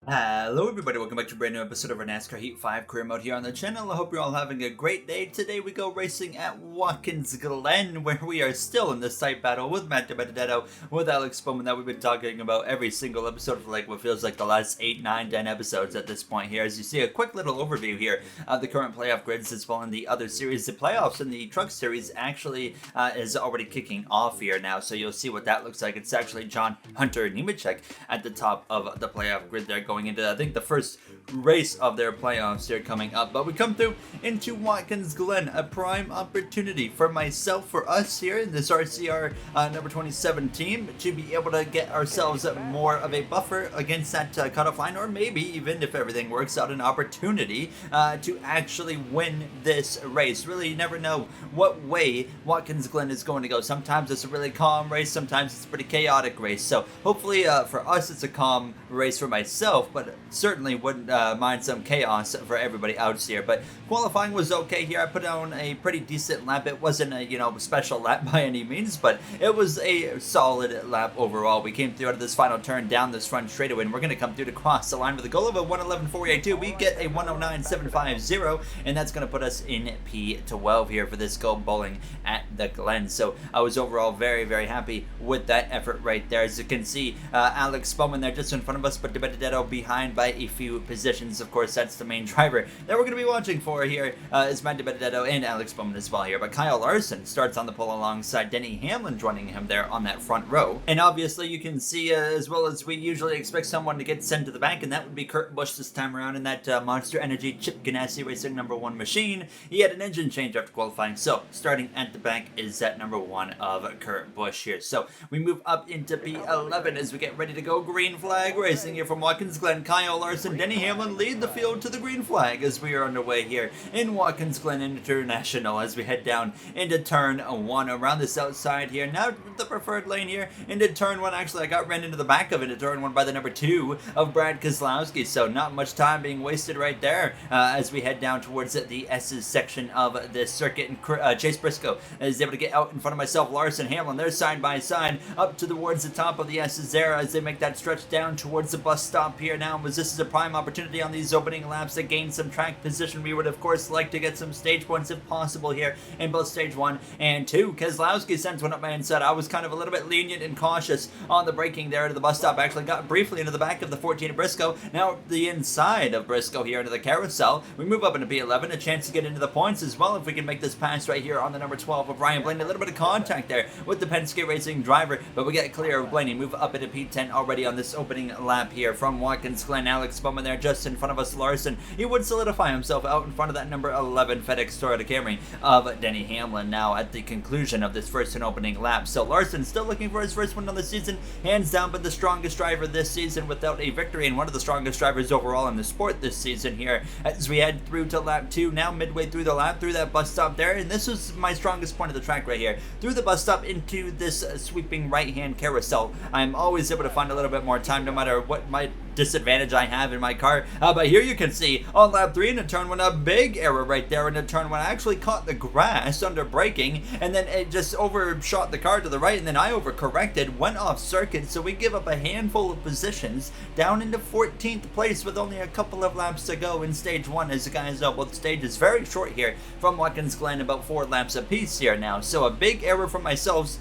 Hello everybody, welcome back to a brand new episode of our NASCAR Heat 5 career mode here on the channel. I hope you're all having a great day. Today we go racing at Watkins Glen, where we are still in this tight battle with Matt DiBenedetto, with Alex Bowman that we've been talking about every single episode for like what feels like the last 8, 9, 10 episodes at this point here. As you see, a quick little overview here of the current playoff grids as well in the other series. The playoffs in the truck series actually is already kicking off here now, so you'll see what that looks like. It's actually John Hunter Nemechek at the top of the playoff grid there, going into, I think, the first race of their playoffs here coming up. But we come through into Watkins Glen, a prime opportunity for myself, for us here in this RCR number 27 team, to be able to get ourselves more of a buffer against that cutoff line, or maybe even, if everything works out, an opportunity to actually win this race. Really, you never know what way Watkins Glen is going to go. Sometimes it's a really calm race, sometimes it's a pretty chaotic race. So hopefully for us it's a calm race for myself, but certainly wouldn't mind some chaos for everybody out here. But qualifying was okay here. I put on a pretty decent lap. It wasn't a special lap by any means, but it was a solid lap overall. We came through out of this final turn down this front straightaway, and we're going to come through to cross the line with a goal of a 111.482. We get a 109.750, and that's going to put us in P12 here for this Go Bowling at the Glen. So I was overall very, very happy with that effort right there. As you can see, Alex Bowman there just in front of us, but DiBenedetto behind by a few positions. Of course, that's the main driver that we're going to be watching for here, is Matt DiBenedetto and Alex Bowman as well here. But Kyle Larson starts on the pole alongside Denny Hamlin, joining him there on that front row. And obviously you can see, as well as we usually expect someone to get sent to the back, and that would be Kurt Busch this time around in that Monster Energy Chip Ganassi Racing #1 machine. He had an engine change after qualifying, so starting at the back is that #1 of Kurt Busch here. So we move up into P11 as we get ready to go. Green flag racing here from Watkins Glen. Kyle Larson, Denny Hamlin lead the field to the green flag as we are underway here in Watkins Glen International as we head down into turn 1 around this outside here. Now the preferred lane here into turn 1. Actually, I got ran into the back of it into turn 1 by the #2 of Brad Keselowski, so not much time being wasted right there as we head down towards the S's section of this circuit. And Chase Briscoe is able to get out in front of myself, Larson, Hamlin. They're side by side up towards the top of the S's there as they make that stretch down towards the bus stop here now. As this is a prime opportunity on these opening laps to gain some track position, we would of course like to get some stage points if possible here in both stage 1 and 2. Keselowski sends one up my inside. I was kind of a little bit lenient and cautious on the braking there to the bus stop. Actually got briefly into the back of the 14 of Briscoe. Now the inside of Briscoe here into the carousel. We move up into P11, a chance to get into the points as well if we can make this pass right here on the #12 of Ryan Blaney. A little bit of contact there with the Penske Racing driver, but we get clear of Blaney. Move up into P10 already on this opening lap here from Watkins Glen. Alex Bowman there just in front of us. Larson, he would solidify himself out in front of that #11 FedEx Toyota Camry of Denny Hamlin now at the conclusion of this first and opening lap. So Larson still looking for his first win on the season, hands down, but the strongest driver this season without a victory, and one of the strongest drivers overall in the sport this season here as we head through to lap 2, now midway through the lap, through that bus stop there. And this was my strongest point of the track right here, through the bus stop into this sweeping right hand carousel. I'm always able to find a little bit more time no matter what my disadvantage I have in my car, but here you can see on lap 3 into turn 1 a big error right there into turn 1. I actually caught the grass under braking, and then it just overshot the car to the right, and then I overcorrected, went off circuit, so we give up a handful of positions down into 14th place with only a couple of laps to go in stage 1. As you guys know, both stages very short here from Watkins Glen, about 4 laps apiece here now, so a big error from myself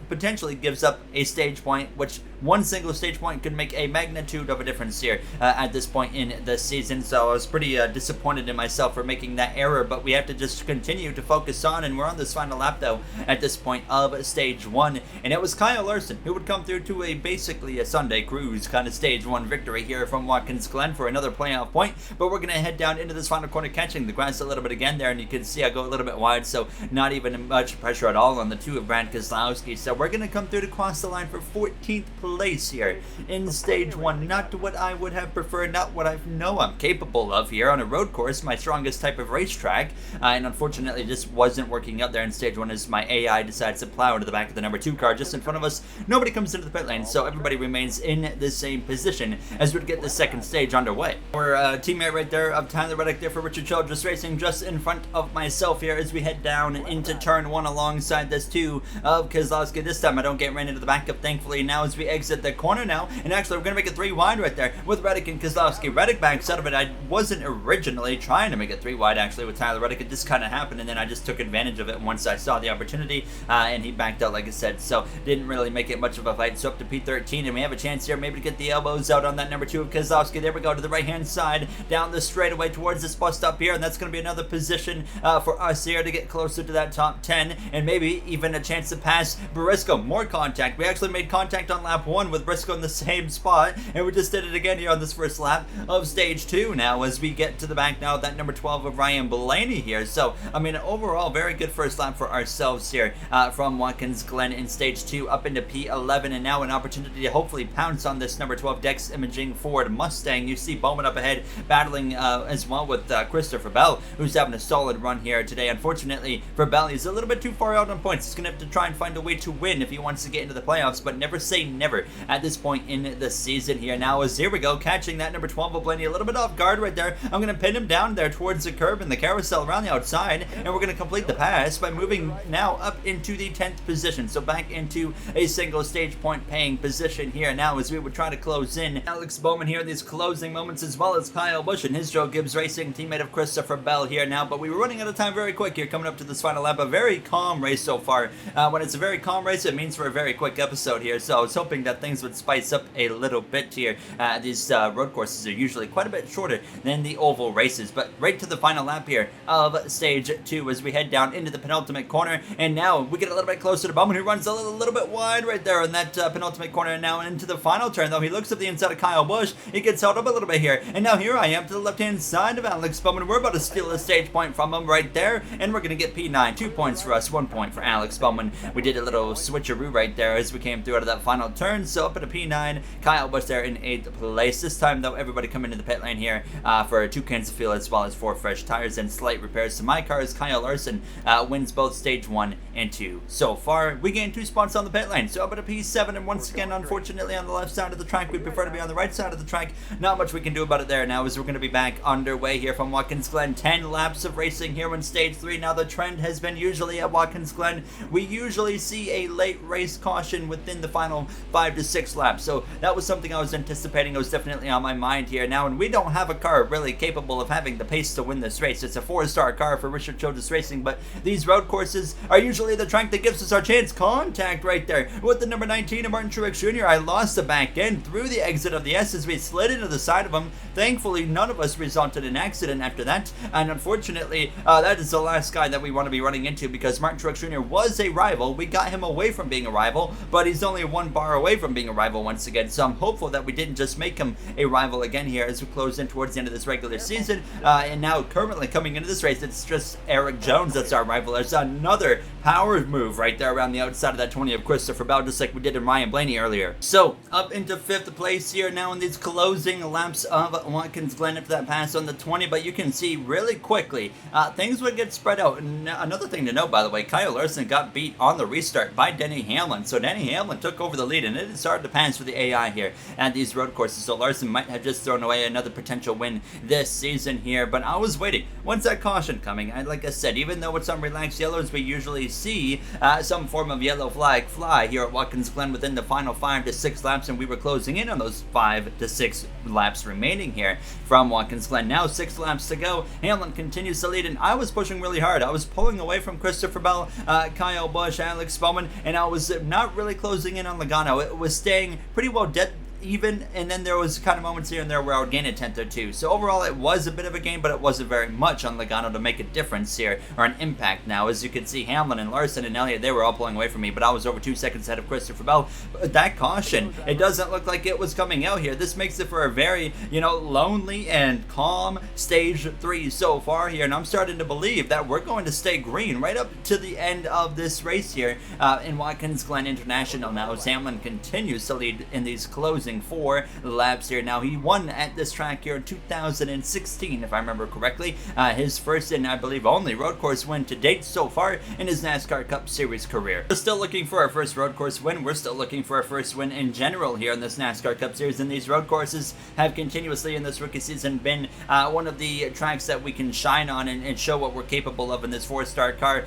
potentially gives up a stage point, which one single stage point could make a magnitude of a difference here at this point in the season. So I was pretty disappointed in myself for making that error, but we have to just continue to focus on, and we're on this final lap though at this point of stage 1, and it was Kyle Larson who would come through to basically a Sunday cruise kind of stage 1 victory here from Watkins Glen for another playoff point. But we're going to head down into this final corner, catching the grass a little bit again there, and you can see I go a little bit wide, so not even much pressure at all on the 2 of Brad Keselowski. So we're going to come through to cross the line for 14th place here in stage 1. Not what I would have preferred, not what I know I'm capable of here on a road course, my strongest type of racetrack, and unfortunately just wasn't working out there in stage 1 as my AI decides to plow into the back of the #2 car just in front of us. Nobody comes into the pit lane, so everybody remains in the same position as we get the second stage underway. Our teammate right there of Tyler Reddick there for Richard Childress Racing just in front of myself here as we head down into turn 1 alongside this 2 of Keselowski. This time I don't get ran into the back of, thankfully. Now as we exit the corner now, and actually we're going to make it 3 wide right there with Reddick and Kozlowski. Reddick backs out of it. I wasn't originally trying to make it 3 wide actually with Tyler Reddick. It just kind of happened, and then I just took advantage of it once I saw the opportunity, and he backed out like I said, so didn't really make it much of a fight. So up to P13, and we have a chance here maybe to get the elbows out on that number 2 of Kozlowski. There we go to the right-hand side, down the straightaway towards this bus stop here, and that's going to be another position for us here to get closer to that top 10, and maybe even a chance to pass Briscoe. More contact. We actually made contact on lap 1 with Briscoe in the same spot, and we just did it again here on this first lap of stage 2 now as we get to the back now of that number 12 of Ryan Blaney here. So, I mean, overall, very good first lap for ourselves here from Watkins Glen in stage 2 up into P11, and now an opportunity to hopefully pounce on this number 12 Dex Imaging Ford Mustang. You see Bowman up ahead battling as well with Christopher Bell, who's having a solid run here today. Unfortunately for Bell, he's a little bit too far out on points. He's going to have to try and find a way to win if he wants to get into the playoffs, but never say never at this point in the season here. Now as here we go, catching that number 12 of Blaney a little bit off guard right there. I'm going to pin him down there towards the curb and the carousel around the outside, and we're going to complete the pass by moving now up into the 10th position. So back into a single stage point paying position here now as we would try to close in. Alex Bowman here in these closing moments, as well as Kyle Busch and his Joe Gibbs Racing, teammate of Christopher Bell here now, but we were running out of time very quick here coming up to this final lap. A very calm race so far. When it's a very calm race, it means for a very quick episode here, so I was hoping that things would spice up a little bit here. These road courses are usually quite a bit shorter than the oval races, but right to the final lap here of stage 2 as we head down into the penultimate corner, and now we get a little bit closer to Bowman, who runs a little bit wide right there in that penultimate corner, and now into the final turn though. He looks up the inside of Kyle Busch. He gets held up a little bit here, and now here I am to the left-hand side of Alex Bowman. We're about to steal a stage point from him right there, and we're going to get P9. 2 points for us, 1 point for Alex Bowman. We did a little switcheroo right there as we came through out of that final turn, so up at a P9. Kyle Busch there in 8th place. This time though, everybody come into the pit lane here for 2 cans of fuel as well as 4 fresh tires and slight repairs to my cars. Kyle Larson wins both stage 1 and 2. So far, we gained 2 spots on the pit lane, so up at a P7, and once again, unfortunately, on the left side of the track. We'd prefer to be on the right side of the track. Not much we can do about it there now, as we're going to be back underway here from Watkins Glen. 10 laps of racing here in stage 3. Now, the trend has been usually at Watkins Glen, we usually see a late race caution within the final 5 to 6 laps. So that was something I was anticipating. It was definitely on my mind here now, and we don't have a car really capable of having the pace to win this race. It's a 4-star car for Richard Childress Racing, but these road courses are usually the track that gives us our chance. Contact right there with the number 19 of Martin Truex Jr. I lost the back end through the exit of the S as we slid into the side of him. Thankfully, none of us resulted in an accident after that, and unfortunately, that is the last guy that we want to be running into, because Martin Truex Jr. was a rival. We got him away from being a rival, but he's only 1 bar away from being a rival once again, so I'm hopeful that we didn't just make him a rival again here as we close in towards the end of this regular season, and now currently coming into this race, it's just Eric Jones that's our rival. There's another power move right there around the outside of that 20 of Christopher Bell, just like we did in Ryan Blaney earlier. So, up into 5th place here now in these closing laps of Watkins Glen after that pass on the 20, but you can see really quickly things would get spread out. And another thing to note, by the way, Kyle Larson got beat on the restart by Denny Hamlin, so Denny Hamlin took over the lead, and it is hard to pass for the AI here at these road courses, so Larson might have just thrown away another potential win this season here, but I was waiting. When's that caution coming? Like I said, even though it's on relaxed yellows, we usually see some form of yellow flag fly here at Watkins Glen within the final 5 to 6 laps, and we were closing in on those 5 to 6 laps remaining here from Watkins Glen. Now 6 laps to go. Hamlin continues to lead, and I was pushing really hard. I was pulling away from Christopher Bell, Kyle Busch, Alex Bowman, and I was not really closing in on Logano. It was staying pretty well dead even, and then there was kind of moments here and there where I would gain a tenth or two. So overall, it was a bit of a game, but it wasn't very much on Logano to make a difference here, or an impact now. As you can see, Hamlin and Larson and Elliott, they were all pulling away from me, but I was over 2 seconds ahead of Christopher Bell. But that caution, it doesn't look like it was coming out here. This makes it for a very, lonely and calm stage 3 so far here, and I'm starting to believe that we're going to stay green right up to the end of this race here in Watkins Glen International now, as Hamlin continues to lead in these closing closing 4 laps here. Now, he won at this track here in 2016, if I remember correctly. His first and I believe only road course win to date so far in his NASCAR Cup Series career. We're still looking for our first road course win. We're still looking for our first win in general here in this NASCAR Cup Series, and these road courses have continuously in this rookie season been one of the tracks that we can shine on and show what we're capable of in this 4-star car,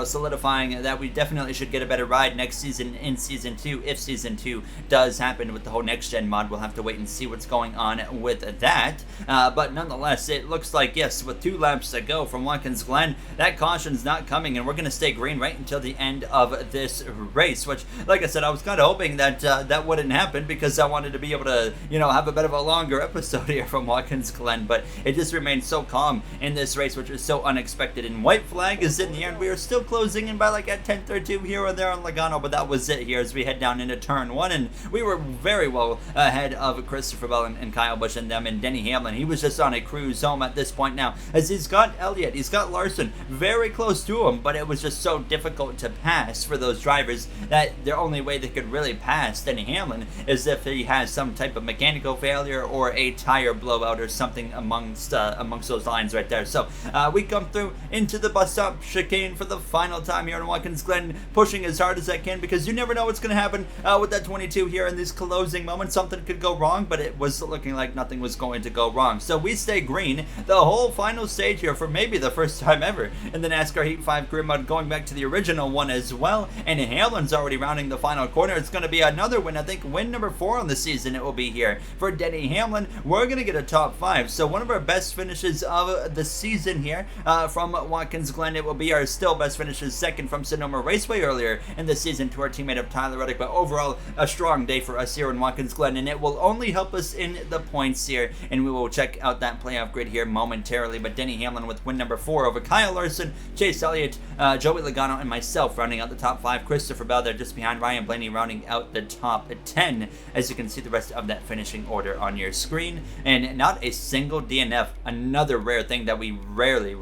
solidifying that we definitely should get a better ride next season in Season 2, if Season 2 does happen with the whole next-gen mod. We'll have to wait and see what's going on with that, but nonetheless, it looks like, yes, with 2 laps to go from Watkins Glen, that caution's not coming, and we're going to stay green right until the end of this race, which, like I said, I was kind of hoping that that wouldn't happen, because I wanted to be able to, have a bit of a longer episode here from Watkins Glen, but it just remained so calm in this race, which was so unexpected. And white flag is in the air, and we are still closing in by like at 10:32 here or there on Logano, but that was it here as we head down into turn 1, and we were very well ahead of Christopher Bell and Kyle Busch and them, and Denny Hamlin. He was just on a cruise home at this point now, as he's got Elliott, he's got Larson very close to him, but it was just so difficult to pass for those drivers that the only way they could really pass Denny Hamlin is if he has some type of mechanical failure or a tire blowout or something amongst those lines right there. So we come through into the bus stop chicane for the final time here in Watkins Glen, pushing as hard as I can, because you never know what's going to happen with that 22 here in these closing moments. Something could go wrong, but it was looking like nothing was going to go wrong. So we stay green the whole final stage here for maybe the first time ever in the NASCAR Heat 5 career mode, going back to the original one as well. And Hamlin's already rounding the final corner. It's going to be another win, I think win number 4 on the season it will be here for Denny Hamlin. We're going to get a top 5. So one of our best finishes of the season here from Watkins Glen. It will be our still best finishes, second from Sonoma Raceway earlier in the season to our teammate of Tyler Reddick. But overall, a strong day for us here in Watkins Glen, and it will only help us in the points here, and we will check out that playoff grid here momentarily. But Denny Hamlin with win number 4 over Kyle Larson, Chase Elliott, Joey Logano, and myself rounding out the top 5. Christopher Bell there just behind Ryan Blaney rounding out the top 10, as you can see the rest of that finishing order on your screen. And not a single DNF, another rare thing that we rarely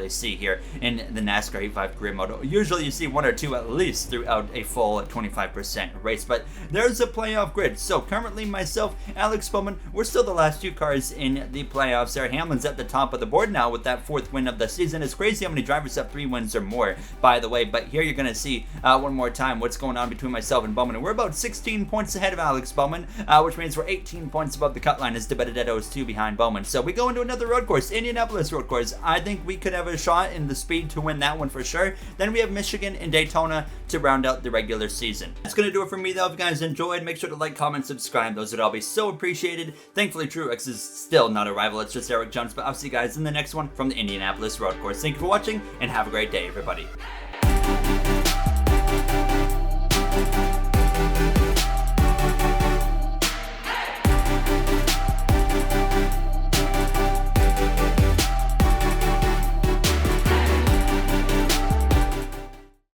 see here in the NASCAR Heat 5 career mode. Usually you see 1 or 2 at least throughout a full 25% race, but there's a playoff grid. So currently myself, Alex Bowman, we're still the last 2 cars in the playoffs there. Hamlin's at the top of the board now with that 4th win of the season. It's crazy how many drivers have 3 wins or more, by the way, but here you're going to see one more time what's going on between myself and Bowman, and we're about 16 points ahead of Alex Bowman, which means we're 18 points above the cut line, as DeBenedetto is 2 behind Bowman. So we go into another road course, Indianapolis road course. I think we could have a shot in the speed to win that one for sure. Then we have Michigan and Daytona to round out the regular season. That's going to do it for me though. If you guys enjoyed, make sure to like, comment, subscribe. Those would all be so appreciated. Thankfully, Truex is still not a rival. It's just Eric Jones, but I'll see you guys in the next one from the Indianapolis road course. Thank you for watching, and have a great day, everybody.